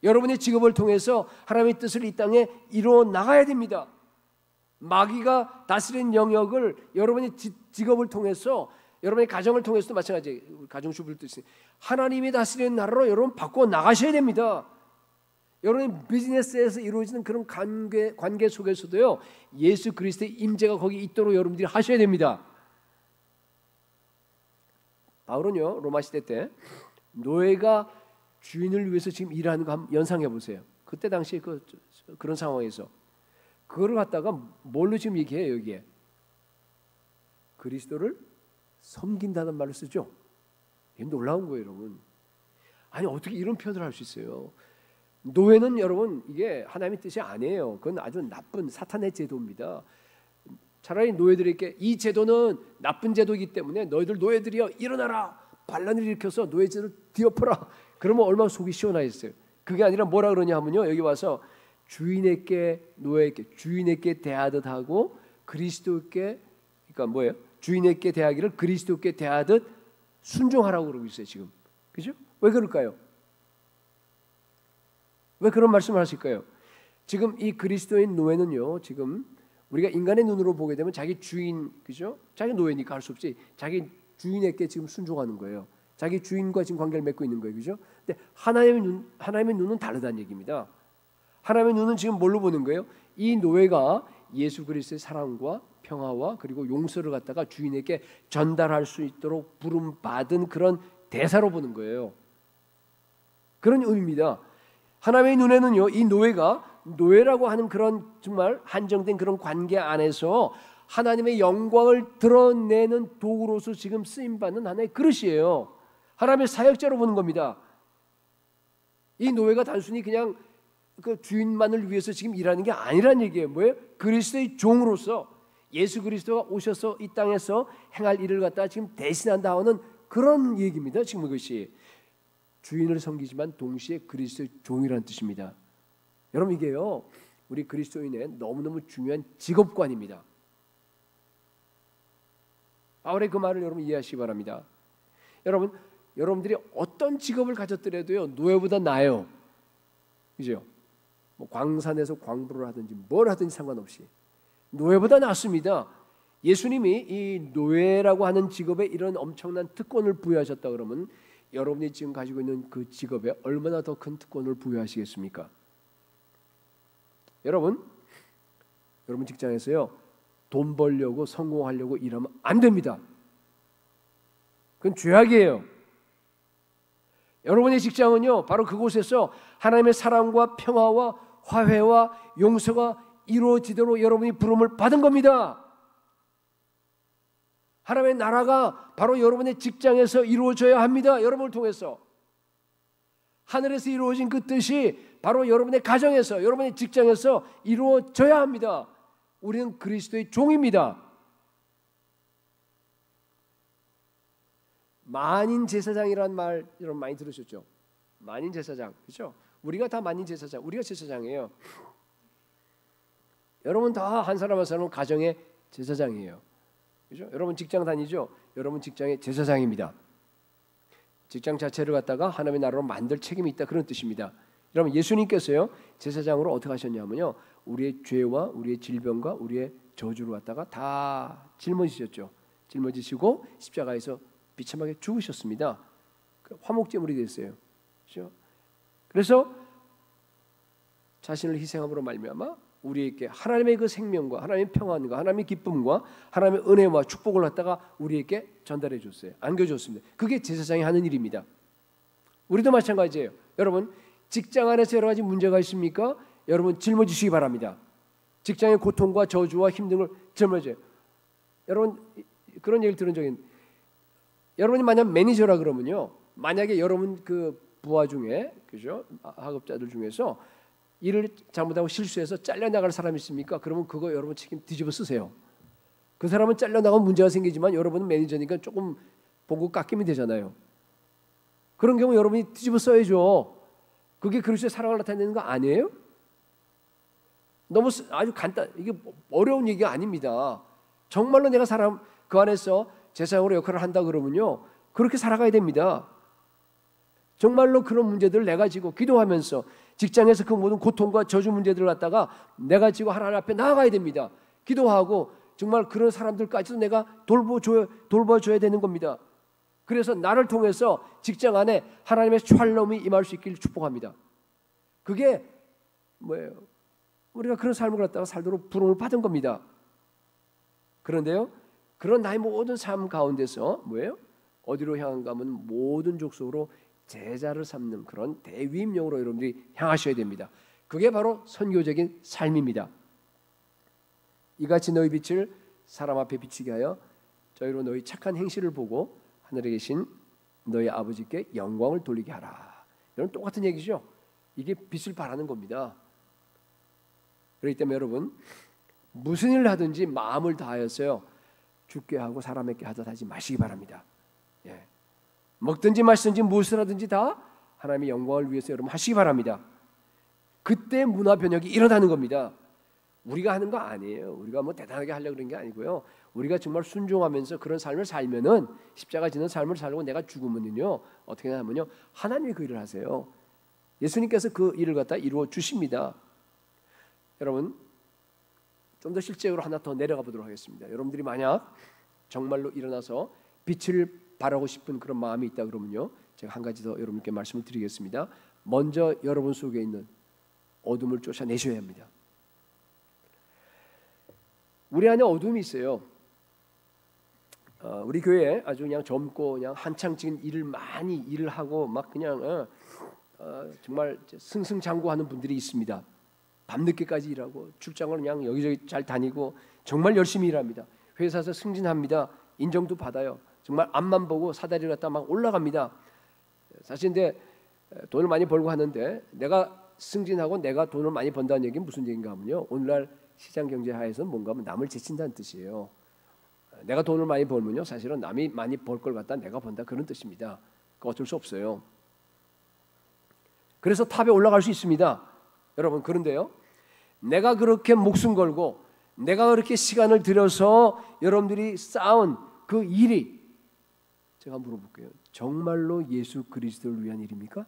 여러분의 직업을 통해서 하나님의 뜻을 이 땅에 이루어 나가야 됩니다. 마귀가 다스리는 영역을 여러분의 직업을 통해서 여러분의 가정을 통해서도 마찬가지 가정주부들도 있으니 하나님이 다스리는 나라로 여러분 바꿔 나가셔야 됩니다. 여러분의 비즈니스에서 이루어지는 그런 관계 속에서도요 예수 그리스도의 임재가 거기 있도록 여러분들이 하셔야 됩니다. 바울은요 로마 시대 때 노예가 주인을 위해서 지금 일하는 거 한번 연상해 보세요. 그때 당시에 그런 상황에서 그거를 갖다가 뭘로 지금 얘기해요? 여기에 그리스도를 섬긴다는 말을 쓰죠. 이게 놀라운 거예요, 여러분. 아니 어떻게 이런 표현을 할 수 있어요? 노예는 여러분 이게 하나님의 뜻이 아니에요. 그건 아주 나쁜 사탄의 제도입니다. 차라리 노예들에게 이 제도는 나쁜 제도이기 때문에 너희들 노예들이여 일어나라 반란을 일으켜서 노예 제도를 뒤엎어라. 그러면 얼마나 속이 시원하겠어요. 그게 아니라 뭐라 그러냐 하면요 여기 와서 주인에게 노예에게 주인에게 대하듯 하고 그리스도께 그러니까 뭐예요? 주인에게 대하기를 그리스도께 대하듯 순종하라고 그러고 있어요 지금. 그죠? 왜 그럴까요? 왜 그런 말씀을 하실까요? 지금 이 그리스도인 노예는요 지금 우리가 인간의 눈으로 보게 되면 자기 주인 그죠? 자기 노예니까 할 수 없이 자기 주인에게 지금 순종하는 거예요. 자기 주인과 지금 관계를 맺고 있는 거예요. 그죠? 근데 하나님의 눈은 다르다는 얘기입니다. 하나님의 눈은 지금 뭘로 보는 거예요? 이 노예가 예수 그리스도의 사랑과 평화와 그리고 용서를 갖다가 주인에게 전달할 수 있도록 부름받은 그런 대사로 보는 거예요. 그런 의미입니다. 하나님의 눈에는요 이 노예가 노예라고 하는 그런 정말 한정된 그런 관계 안에서 하나님의 영광을 드러내는 도구로서 지금 쓰임받는 하나의 그릇이에요. 하나님의 사역자로 보는 겁니다. 이 노예가 단순히 그냥 그 주인만을 위해서 지금 일하는 게 아니란 얘기예요. 뭐예요? 그리스도의 종으로서 예수 그리스도가 오셔서 이 땅에서 행할 일을 갖다가 지금 대신한다 하는 그런 얘기입니다. 지금 이것이 주인을 섬기지만 동시에 그리스도의 종이라는 뜻입니다. 여러분 이게요 우리 그리스도인의 너무너무 중요한 직업관입니다. 바울의 그 말을 여러분 이해하시기 바랍니다. 여러분들이 어떤 직업을 가졌더라도요 노예보다 나아요. 그죠? 뭐 광산에서 광부를 하든지 뭘 하든지 상관없이 노예보다 낫습니다. 예수님이 이 노예라고 하는 직업에 이런 엄청난 특권을 부여하셨다 그러면 여러분이 지금 가지고 있는 그 직업에 얼마나 더 큰 특권을 부여하시겠습니까? 여러분 직장에서요 돈 벌려고 성공하려고 일하면 안 됩니다. 그건 죄악이에요. 여러분의 직장은요 바로 그곳에서 하나님의 사랑과 평화와 화해와 용서가 이루어지도록 여러분이 부름을 받은 겁니다. 하나님의 나라가 바로 여러분의 직장에서 이루어져야 합니다. 여러분을 통해서 하늘에서 이루어진 그 뜻이 바로 여러분의 가정에서 여러분의 직장에서 이루어져야 합니다. 우리는 그리스도의 종입니다. 만인 제사장이라는 말 여러분 많이 들으셨죠? 만인 제사장, 그렇죠? 우리가 다 만인 제사장, 우리가 제사장이에요. 여러분 다 한 사람 한 사람은 가정의 제사장이에요. 그렇죠? 여러분 직장 다니죠? 여러분 직장의 제사장입니다. 직장 자체를 갖다가 하나님의 나라로 만들 책임이 있다 그런 뜻입니다. 여러분 예수님께서요 제사장으로 어떻게 하셨냐면요 우리의 죄와 우리의 질병과 우리의 저주를 갖다가 다 짊어지셨죠. 짊어지시고 십자가에서 비참하게 죽으셨습니다. 화목제물이 됐어요. 그렇죠? 그래서 자신을 희생함으로 말미암아 우리에게 하나님의 그 생명과 하나님의 평안과 하나님의 기쁨과 하나님의 은혜와 축복을 갖다가 우리에게 전달해 줬어요. 안겨줬습니다. 그게 제사장이 하는 일입니다. 우리도 마찬가지예요. 여러분 직장 안에서 여러 가지 문제가 있습니까? 여러분 짊어지시기 바랍니다. 직장의 고통과 저주와 힘든 걸 짊어져요. 여러분 그런 얘기를 들은 적이 있는데 여러분이 만약 매니저라 그러면요 만약에 여러분 그 부하 중에 그죠? 하급자들 중에서 일을 잘못하고 실수해서 잘려나갈 사람이 있습니까? 그러면 그거 여러분 책임 뒤집어 쓰세요. 그 사람은 잘려나가면 문제가 생기지만 여러분은 매니저니까 조금 봉급 깎이면 되잖아요. 그런 경우 여러분이 뒤집어 써야죠. 그게 그리스도의 사랑을 나타내는 거 아니에요? 너무 아주 이게 어려운 얘기가 아닙니다. 정말로 내가 사람 그 안에서 제사장으로 역할을 한다 그러면요, 그렇게 살아가야 됩니다. 정말로 그런 문제들을 내가 지고 기도하면서 직장에서 그 모든 고통과 저주 문제들을 갖다가 내가 지고 하나님 앞에 나아가야 됩니다. 기도하고 정말 그런 사람들까지도 내가 돌봐줘야 되는 겁니다. 그래서 나를 통해서 직장 안에 하나님의 샬롬이 임할 수 있기를 축복합니다. 그게 뭐예요? 우리가 그런 삶을 갖다가 살도록 부름을 받은 겁니다. 그런데요, 그런 나의 모든 삶 가운데서 뭐예요? 어디로 향한가 하면 모든 족속으로 제자를 삼는 그런 대위임령으로 여러분들이 향하셔야 됩니다. 그게 바로 선교적인 삶입니다. 이같이 너희 빛을 사람 앞에 비추게 하여 저희로 너희 착한 행실을 보고 하늘에 계신 너희 아버지께 영광을 돌리게 하라. 이런 똑같은 얘기죠. 이게 빛을 발하는 겁니다. 그렇기 때문에 여러분, 무슨 일을 하든지 마음을 다하여서요, 죽게 하고 사람에게 하듯 하지 마시기 바랍니다. 예. 먹든지 마시든지 무엇을 하든지 다 하나님의 영광을 위해서 여러분 하시기 바랍니다. 그때 문화 변혁이 일어나는 겁니다. 우리가 하는 거 아니에요. 우리가 뭐 대단하게 하려고 그런 게 아니고요. 우리가 정말 순종하면서 그런 삶을 살면은, 십자가 지는 삶을 살고 내가 죽으면요, 어떻게 하냐면요, 하나님이 그 일을 하세요. 예수님께서 그 일을 갖다 이루어 주십니다. 여러분, 좀 더 실제로 하나 더 내려가 보도록 하겠습니다. 여러분들이 만약 정말로 일어나서 빛을 발하고 싶은 그런 마음이 있다 그러면요, 제가 한 가지 더 여러분께 말씀을 드리겠습니다. 먼저 여러분 속에 있는 어둠을 쫓아내셔야 합니다. 우리 안에 어둠이 있어요. 우리 교회에 아주 그냥 젊고 그냥 한창 지금 많이 일을 하고 막 그냥 정말 승승장구하는 분들이 있습니다. 밤늦게까지 일하고 출장을 그냥 여기저기 잘 다니고 정말 열심히 일합니다. 회사에서 승진합니다. 인정도 받아요. 정말 앞만 보고 사다리를 갖다 막 올라갑니다. 사실 근데 돈을 많이 벌고 하는데, 내가 승진하고 내가 돈을 많이 번다는 얘기는 무슨 얘기인가 하면요, 오늘날 시장 경제 하에서는 뭔가 하면 남을 제친다는 뜻이에요. 내가 돈을 많이 벌면요, 사실은 남이 많이 벌 걸 갖다 내가 번다, 그런 뜻입니다. 그거 어쩔 수 없어요. 그래서 탑에 올라갈 수 있습니다. 여러분, 그런데요, 내가 그렇게 목숨 걸고 내가 그렇게 시간을 들여서 여러분들이 쌓은 그 일이, 제가 물어볼게요. 정말로 예수 그리스도를 위한 일입니까?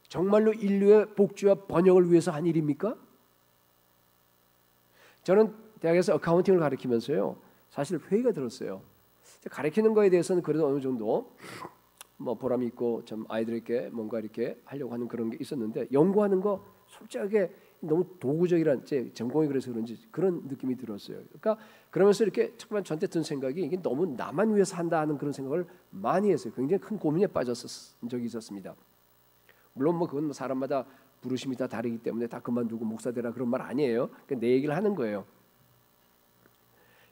정말로 인류의 복지와 번영을 위해서 한 일입니까? 저는 대학에서 어카운팅을 가르치면서요, 사실 회의가 들었어요. 가르치는 거에 대해서는 그래도 어느 정도 뭐 보람이 있고 좀 아이들에게 뭔가 이렇게 하려고 하는 그런 게 있었는데, 연구하는 거 솔직하게 너무 도구적이란, 제 전공이 그래서 그런지 그런 느낌이 들었어요. 그러니까 그러면서 이렇게 잠깐 저한테 든 생각이, 이게 너무 나만 위해서 한다 하는 그런 생각을 많이 했어요. 굉장히 큰 고민에 빠졌던 적이 있었습니다. 물론 뭐 그건 사람마다 부르심이 다 다르기 때문에 다 그만두고 목사 되라 그런 말 아니에요. 그러니까 내 얘기를 하는 거예요.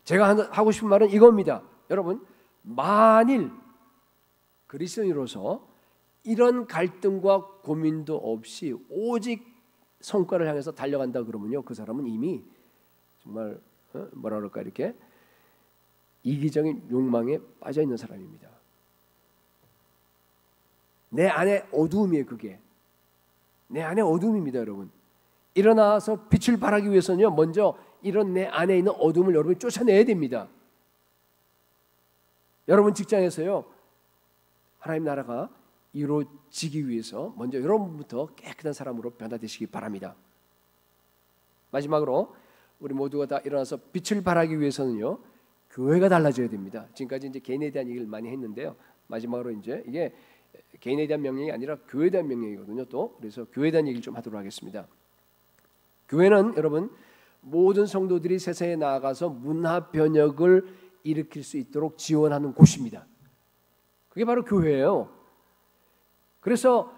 제가 하고 싶은 말은 이겁니다. 여러분, 만일 그리스도인으로서 이런 갈등과 고민도 없이 오직 성과를 향해서 달려간다 그러면요, 그 사람은 이미 정말 뭐라 그럴까, 이렇게 이기적인 욕망에 빠져 있는 사람입니다. 내 안에 어두움이에요. 그게 내 안에 어두움입니다. 여러분, 일어나서 빛을 발하기 위해서는요, 먼저 이런 내 안에 있는 어둠을 여러분이 쫓아내야 됩니다. 여러분 직장에서요, 하나님 나라가 이루어지기 위해서 먼저 여러분부터 깨끗한 사람으로 변화되시기 바랍니다. 마지막으로 우리 모두가 다 일어나서 빛을 발하기 위해서는요, 교회가 달라져야 됩니다. 지금까지 이제 개인에 대한 얘기를 많이 했는데요, 마지막으로 이제 이게 개인에 대한 명령이 아니라 교회에 대한 명령이거든요. 또 그래서 교회에 대한 얘기를 좀 하도록 하겠습니다. 교회는 여러분, 모든 성도들이 세상에 나아가서 문화 변혁을 일으킬 수 있도록 지원하는 곳입니다. 그게 바로 교회예요. 그래서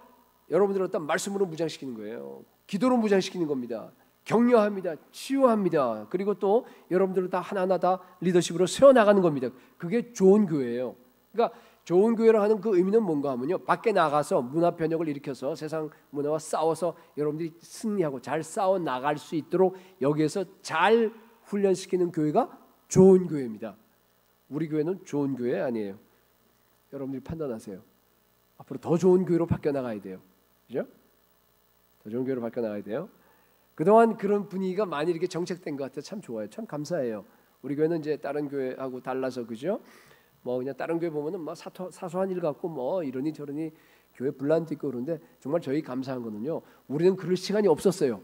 여러분들을 어떤 말씀으로 무장시키는 거예요. 기도로 무장시키는 겁니다. 격려합니다. 치유합니다. 그리고 또 여러분들을 다 하나하나 다 리더십으로 세워나가는 겁니다. 그게 좋은 교회예요. 그러니까 좋은 교회를 하는 그 의미는 뭔가 하면요, 밖에 나가서 문화 변혁을 일으켜서 세상 문화와 싸워서 여러분들이 승리하고 잘 싸워 나갈 수 있도록 여기에서 잘 훈련시키는 교회가 좋은 교회입니다. 우리 교회는 좋은 교회 아니에요. 여러분들이 판단하세요. 앞으로 더 좋은 교회로 바뀌어 나가야 돼요. 그죠? 더 좋은 교회로 바뀌어 나가야 돼요. 그동안 그런 분위기가 많이 이렇게 정책된 것 같아요. 참 좋아요. 참 감사해요. 우리 교회는 이제 다른 교회하고 달라서, 그죠? 뭐 그냥 다른 교회 보면은 뭐 사소한 일 갖고 뭐 이러니 저러니 교회 분란도 있고 그런데, 정말 저희 감사한 거는요, 우리는 그럴 시간이 없었어요.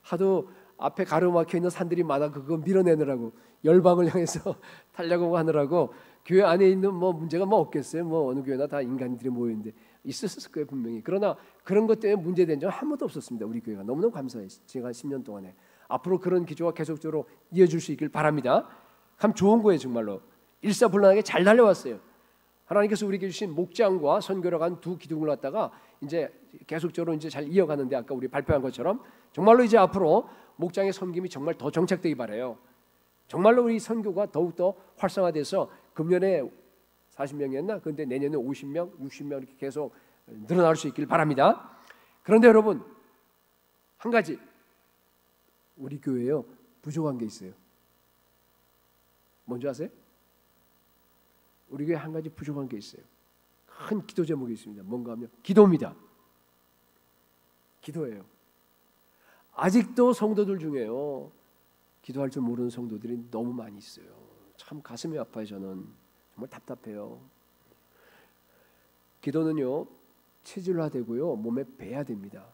하도 앞에 가로막혀 있는 산들이 많아 그거 밀어내느라고, 열방을 향해서 타려고 하느라고 교회 안에 있는 뭐 문제가 뭐 없겠어요. 뭐 어느 교회나 다 인간들이 모여 있는데 있었을 거예요 분명히. 그러나 그런 것 때문에 문제된 적은 한 번도 없었습니다. 우리 교회가 너무너무 감사해요. 지난 10년 동안에. 앞으로 그런 기조가 계속적으로 이어질 수 있길 바랍니다. 참 좋은 거예요. 정말로 일사불란하게 잘 달려왔어요. 하나님께서 우리에게 주신 목장과 선교라고 한 두 기둥을 갖다가 이제 계속적으로 이제 잘 이어가는데, 아까 우리 발표한 것처럼 정말로 이제 앞으로 목장의 섬김이 정말 더 정착되기 바라요. 정말로 우리 선교가 더욱더 활성화돼서 금년에 40명이었나? 그런데 내년에 50명, 60명 이렇게 계속 늘어날 수 있길 바랍니다. 그런데 여러분, 한 가지 우리 교회에요 부족한 게 있어요. 뭔지 아세요? 우리 교회 한 가지 부족한 게 있어요. 큰 기도 제목이 있습니다. 뭔가 하면 기도입니다. 기도예요. 아직도 성도들 중에요, 기도할 줄 모르는 성도들이 너무 많이 있어요. 참 가슴이 아파요. 저는 정말 답답해요. 기도는요 체질화되고요 몸에 배야 됩니다.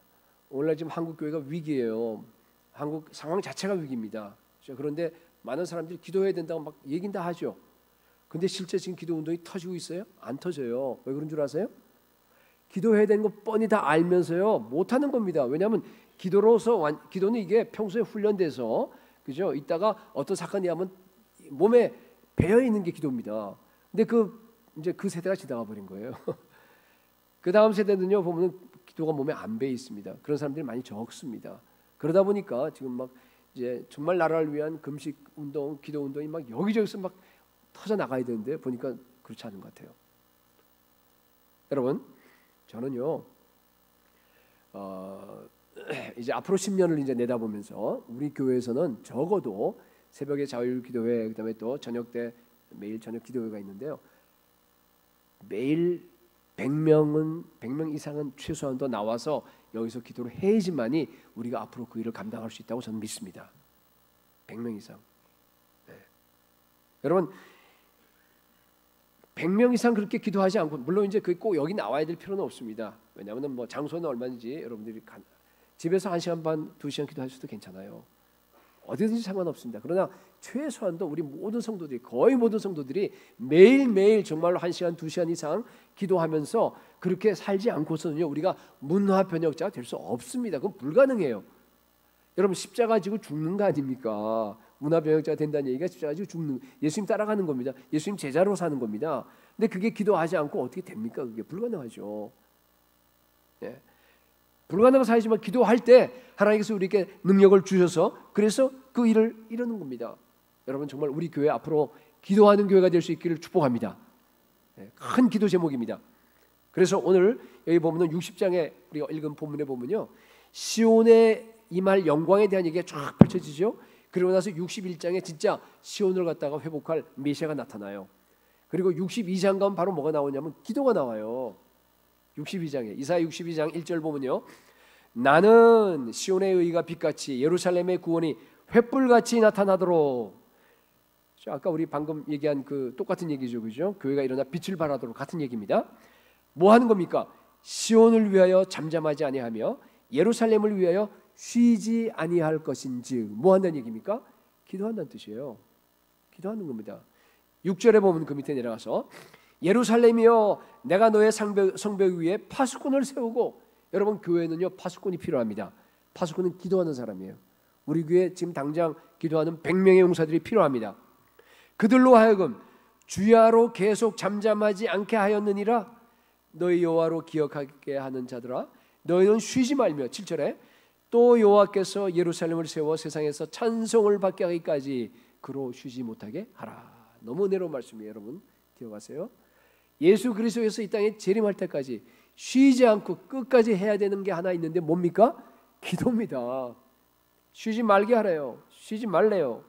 오늘날 지금 한국 교회가 위기예요. 한국 상황 자체가 위기입니다. 그런데 많은 사람들이 기도해야 된다고 막 얘긴 다 하죠. 근데 실제 지금 기도 운동이 터지고 있어요? 안 터져요. 왜 그런 줄 아세요? 기도해야 되는 거 뻔히 다 알면서요 못하는 겁니다. 왜냐하면 기도는 이게 평소에 훈련돼서, 그죠? 이따가 어떤 사건이 하면 몸에 배어 있는 게 기도입니다. 근데 이제 그 세대가 지나가 버린 거예요. 그 다음 세대는요 보면 기도가 몸에 안 배어 있습니다. 그런 사람들이 많이 적습니다. 그러다 보니까 지금 막 이제 정말 나라를 위한 금식 운동, 기도 운동이 막 여기저기서 막 터져 나가야 되는데 보니까 그렇지 않은 것 같아요. 여러분, 저는요 이제 앞으로 10년을 이제 내다보면서 우리 교회에서는 적어도 새벽에 자율기도회, 그다음에 또 저녁 때 매일 저녁 기도회가 있는데요, 매일 100명 이상은 최소한도 나와서 여기서 기도를 해야지만이 우리가 앞으로 그 일을 감당할 수 있다고 저는 믿습니다. 100명 이상. 네. 여러분, 100명 이상 그렇게 기도하지 않고, 물론 이제 꼭 여기 나와야 될 필요는 없습니다. 왜냐하면 뭐 장소는 얼마든지 여러분들이 집에서 1시간 반, 2시간 기도하셔도 괜찮아요. 어디든지 상관없습니다. 그러나 최소한도 우리 모든 성도들이, 거의 모든 성도들이 매일매일 정말로 1시간, 2시간 이상 기도하면서 그렇게 살지 않고서는요 우리가 문화 변혁자가 될 수 없습니다. 그건 불가능해요. 여러분, 십자가 지고 죽는 거 아닙니까? 문화 변혁자가 된다는 얘기가 십자가 지고 죽는, 예수님 따라가는 겁니다. 예수님 제자로 사는 겁니다. 근데 그게 기도하지 않고 어떻게 됩니까? 그게 불가능하죠. 예. 불가능한 사이지만 기도할 때 하나님께서 우리에게 능력을 주셔서 그래서 그 일을 이루는 겁니다. 여러분, 정말 우리 교회 앞으로 기도하는 교회가 될 수 있기를 축복합니다. 큰 기도 제목입니다. 그래서 오늘 여기 보면은 60장에 우리가 읽은 본문에 보면요, 시온에 임할 영광에 대한 얘기가 쫙 펼쳐지죠. 그리고 나서 61장에 진짜 시온을 갖다가 회복할 메시아가 나타나요. 그리고 62장 가면 바로 뭐가 나오냐면 기도가 나와요. 62장에 이사야 62장 1절 보면요, 나는 시온의 의가 빛같이 예루살렘의 구원이 횃불같이 나타나도록. 아까 우리 방금 얘기한 그 똑같은 얘기죠, 그죠? 교회가 일어나 빛을 발하도록 같은 얘기입니다. 뭐 하는 겁니까? 시온을 위하여 잠잠하지 아니하며 예루살렘을 위하여 쉬지 아니할 것인즉. 뭐 한다는 얘기입니까? 기도한다는 뜻이에요. 기도하는 겁니다. 6절에 보면 그 밑에 내려가서 예루살렘이여 내가 너의 성벽 위에 파수꾼을 세우고. 여러분, 교회는요 파수꾼이 필요합니다. 파수꾼은 기도하는 사람이에요. 우리 교회 지금 당장 기도하는 100명의 용사들이 필요합니다. 그들로 하여금 주야로 계속 잠잠하지 않게 하였느니라. 너희 여호와로 기억하게 하는 자들아, 너희는 쉬지 말며. 7절에 또 여호와께서 예루살렘을 세워 세상에서 찬송을 받게 하기까지 그로 쉬지 못하게 하라. 너무 은혜로운 말씀이에요. 여러분 기억하세요. 예수 그리스도에서 이 땅에 재림할 때까지 쉬지 않고 끝까지 해야 되는 게 하나 있는데 뭡니까? 기도입니다. 쉬지 말게 하래요. 쉬지 말래요.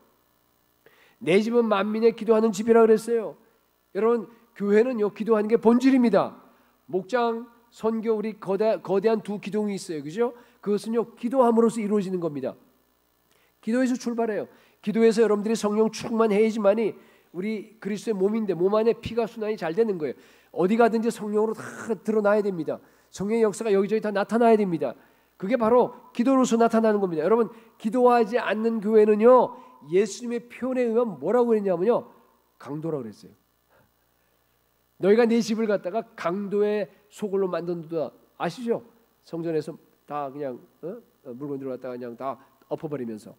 내 집은 만민의 기도하는 집이라 그랬어요. 여러분, 교회는요 기도하는 게 본질입니다. 목장, 선교, 우리 거대한 두 기둥이 있어요. 그죠? 그것은요 기도함으로써 이루어지는 겁니다. 기도에서 출발해요. 기도에서 여러분들이 성령 충만해야지만이 우리 그리스도의 몸인데 몸 안에 피가 순환이 잘 되는 거예요. 어디 가든지 성령으로 다 드러나야 됩니다. 성령의 역사가 여기저기 다 나타나야 됩니다. 그게 바로 기도로서 나타나는 겁니다. 여러분, 기도하지 않는 교회는요 예수님의 표현에 의하면 뭐라고 그랬냐면요 강도라고 그랬어요. 너희가 내 집을 갖다가 강도의 소굴로 만든다. 아시죠? 성전에서 다 그냥 물건들을 갖다가 그냥 다 엎어버리면서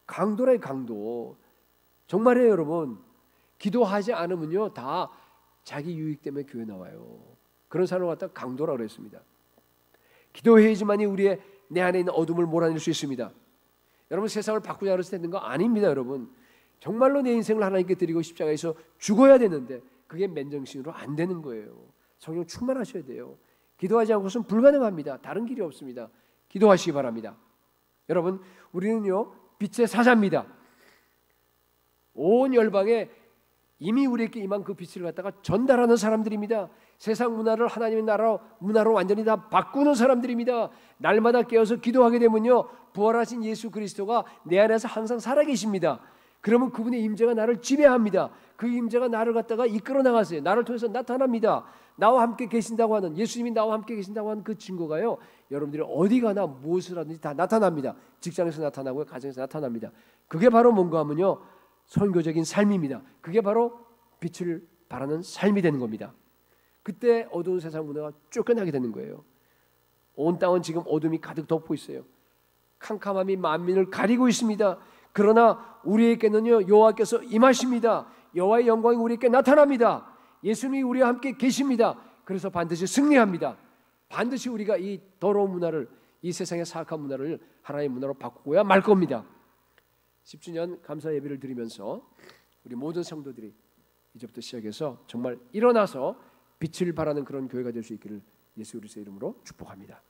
강도라요. 강도. 정말이에요. 여러분, 기도하지 않으면요 다 자기 유익 때문에 교회 나와요. 그런 사람을 갖다가 강도라고 그랬습니다. 기도해야지만이 우리의 내 안에 있는 어둠을 몰아낼 수 있습니다. 여러분, 세상을 바꾸자 그래서 되는 거 아닙니다. 여러분, 정말로 내 인생을 하나님께 드리고 십자가에서 죽어야 되는데 그게 맨정신으로 안 되는 거예요. 성령 충만하셔야 돼요. 기도하지 않고서는 불가능합니다. 다른 길이 없습니다. 기도하시기 바랍니다. 여러분, 우리는요 빛의 사자입니다. 온 열방에 이미 우리에게 임한 그 빛을 갖다가 전달하는 사람들입니다. 세상 문화를 하나님의 나라 문화로 완전히 다 바꾸는 사람들입니다. 날마다 깨어서 기도하게 되면요 부활하신 예수 그리스도가 내 안에서 항상 살아계십니다. 그러면 그분의 임재가 나를 지배합니다. 그 임재가 나를 갖다가 이끌어 나가세요. 나를 통해서 나타납니다. 나와 함께 계신다고 하는, 예수님이 나와 함께 계신다고 하는 그 증거가요 여러분들이 어디 가나 무엇을 하든지 다 나타납니다. 직장에서 나타나고요, 가정에서 나타납니다. 그게 바로 뭔가 하면요 선교적인 삶입니다. 그게 바로 빛을 발하는 삶이 되는 겁니다. 그때 어두운 세상 문화가 쫓겨나게 되는 거예요. 온 땅은 지금 어둠이 가득 덮고 있어요. 캄캄함이 만민을 가리고 있습니다. 그러나 우리에게는요 여호와께서 임하십니다. 여호와의 영광이 우리에게 나타납니다. 예수님이 우리와 함께 계십니다. 그래서 반드시 승리합니다. 반드시 우리가 이 더러운 문화를, 이 세상의 사악한 문화를 하나님의 문화로 바꾸고야 말 겁니다. 10주년 감사 예배를 드리면서 우리 모든 성도들이 이제부터 시작해서 정말 일어나서 빛을 발하는 그런 교회가 될 수 있기를 예수 그리스도의 이름으로 축복합니다.